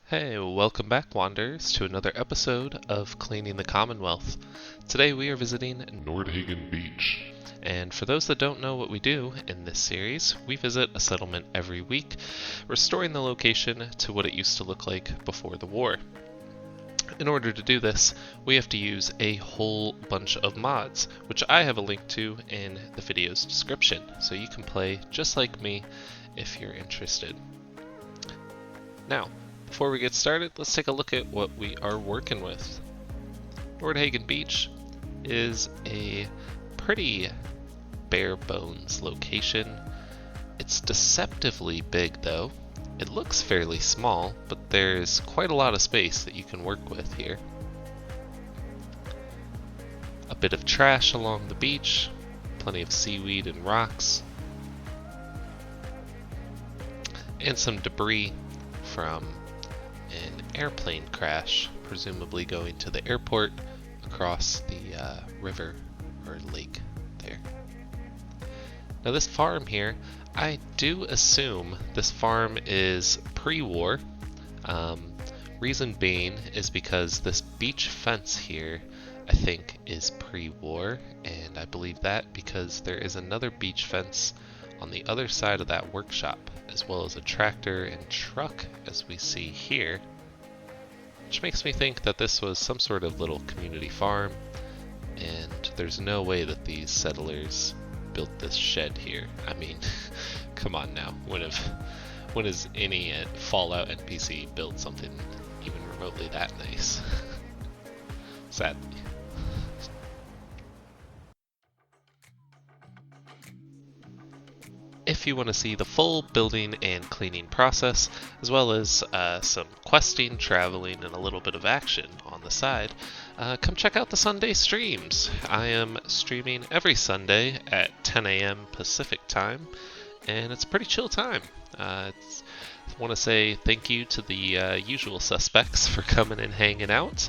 Hey, welcome back, Wanderers, to another episode of Cleaning the Commonwealth. Today we are visiting Nordhagen Beach. and for those that don't know what we do in this series, we visit a settlement every week, restoring the location to what it used to look like before the war. In order to do this, we have to use a whole bunch of mods, which I have a link to in the video's description, so you can play just like me if you're interested. Now, before we get started, let's take a look at what we are working with. Nordhagen Beach is a pretty bare bones location. It's deceptively big though. It looks fairly small, but there's quite a lot of space that you can work with here. A bit of trash along the beach, plenty of seaweed and rocks, and some debris from an airplane crash, presumably going to the airport across the river or lake there. Now this farm here, I do assume this farm is pre-war. Reason being is because this beach fence here, I think, is pre-war, and I believe that because there is another beach fence on the other side of that workshop, as well as a tractor and truck as we see here, which makes me think that this was some sort of little community farm, and there's no way that these settlers built this shed here. I mean, come on now, when has any Fallout NPC built something even remotely that nice? Sadly. If you want to see the full building and cleaning process, as well as some questing, traveling, and a little bit of action on the side, come check out the Sunday streams. I am streaming every Sunday at 10 a.m. Pacific time, and it's a pretty chill time. I want to say thank you to the usual suspects for coming and hanging out.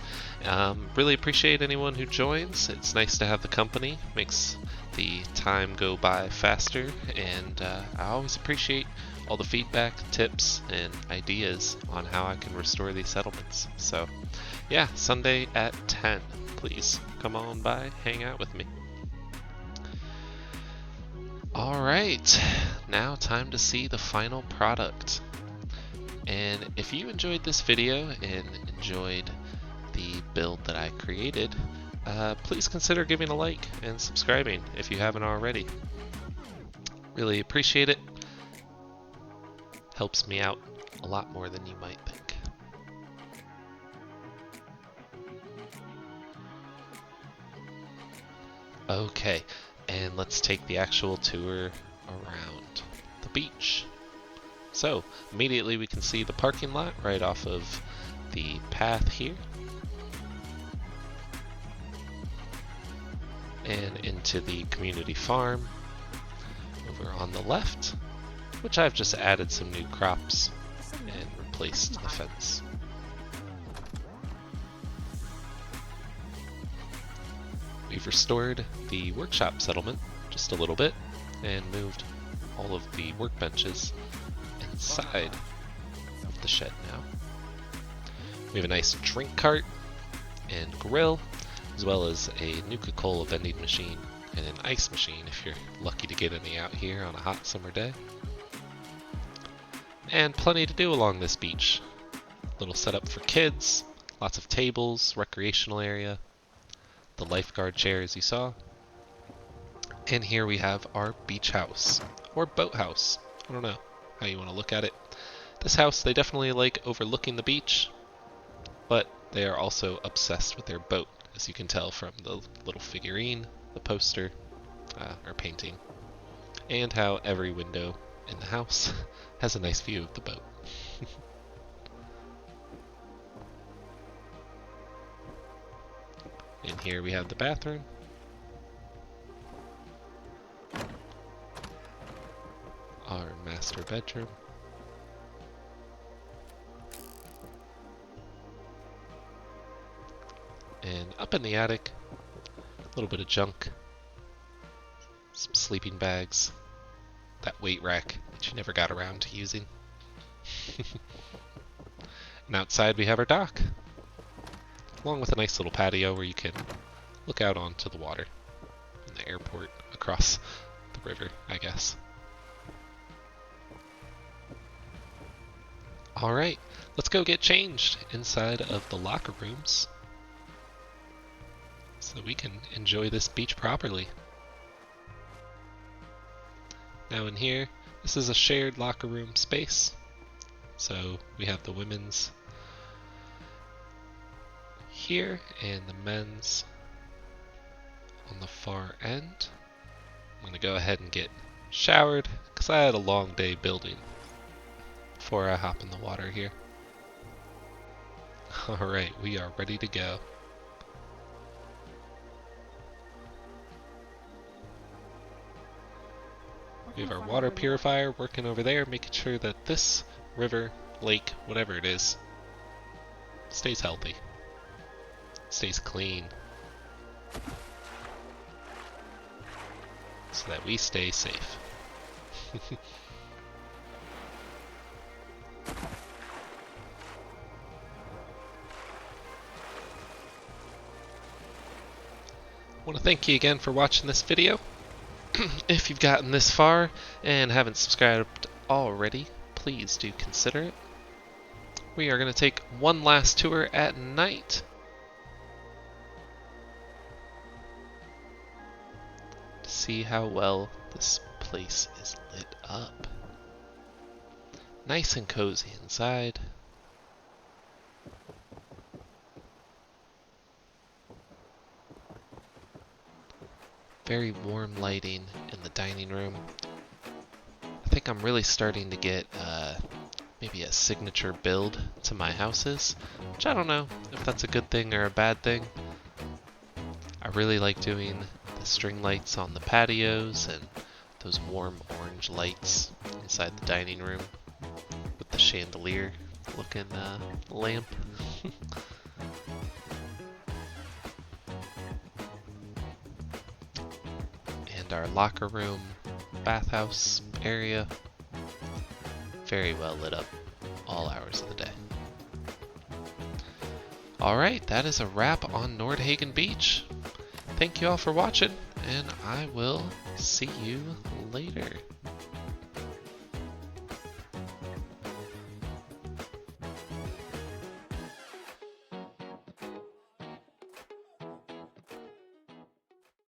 Really appreciate anyone who joins. It's nice to have the company. Makes the time go by faster, and I always appreciate all the feedback, tips, and ideas on how I can restore these settlements. So yeah, Sunday at 10. Please come on by, hang out with me. Alright, now time to see the final product. And if you enjoyed this video and enjoyed the build that I created, please consider giving a like and subscribing if you haven't already. Really appreciate it. Helps me out a lot more than you might think. Okay, and let's take the actual tour around the beach. So, immediately we can see the parking lot right off of the path here. And into the community farm over on the left, which I've just added some new crops and replaced the fence. We've restored the workshop settlement just a little bit and moved all of the workbenches inside of the shed now. We have a nice drink cart and grill, as well as a Nuka-Cola vending machine and an ice machine if you're lucky to get any out here on a hot summer day. And plenty to do along this beach. Little setup for kids, lots of tables, recreational area, the lifeguard chair as you saw. And here we have our beach house, or boat house. I don't know how you want to look at it. This house, they definitely like overlooking the beach, but they are also obsessed with their boat, as you can tell from the little figurine, the poster, or painting, and how every window in the house has a nice view of the boat. And here we have the bathroom. Our master bedroom. And up in the attic, a little bit of junk, some sleeping bags, that weight rack that you never got around to using. And outside we have our dock, along with a nice little patio where you can look out onto the water and the airport across the river, I guess. Alright, let's go get changed inside of the locker rooms so we can enjoy this beach properly. Now in here, this is a shared locker room space. So we have the women's here and the men's on the far end. I'm gonna go ahead and get showered because I had a long day building before I hop in the water here. Alright, we are ready to go. We have our water purifier working over there, making sure that this river, lake, whatever it is, stays healthy, stays clean, so that we stay safe. I want to thank you again for watching this video. If you've gotten this far and haven't subscribed already, please do consider it. We are going to take one last tour at night to see how well this place is lit up. Nice and cozy inside. Very warm lighting in the dining room. I think I'm really starting to get maybe a signature build to my houses, which I don't know if that's a good thing or a bad thing. I really like doing the string lights on the patios and those warm orange lights inside the dining room with the chandelier looking lamp. Our locker room, bathhouse area, very well lit up all hours of the day. Alright, that is a wrap on Nordhagen Beach. Thank you all for watching, and I will see you later.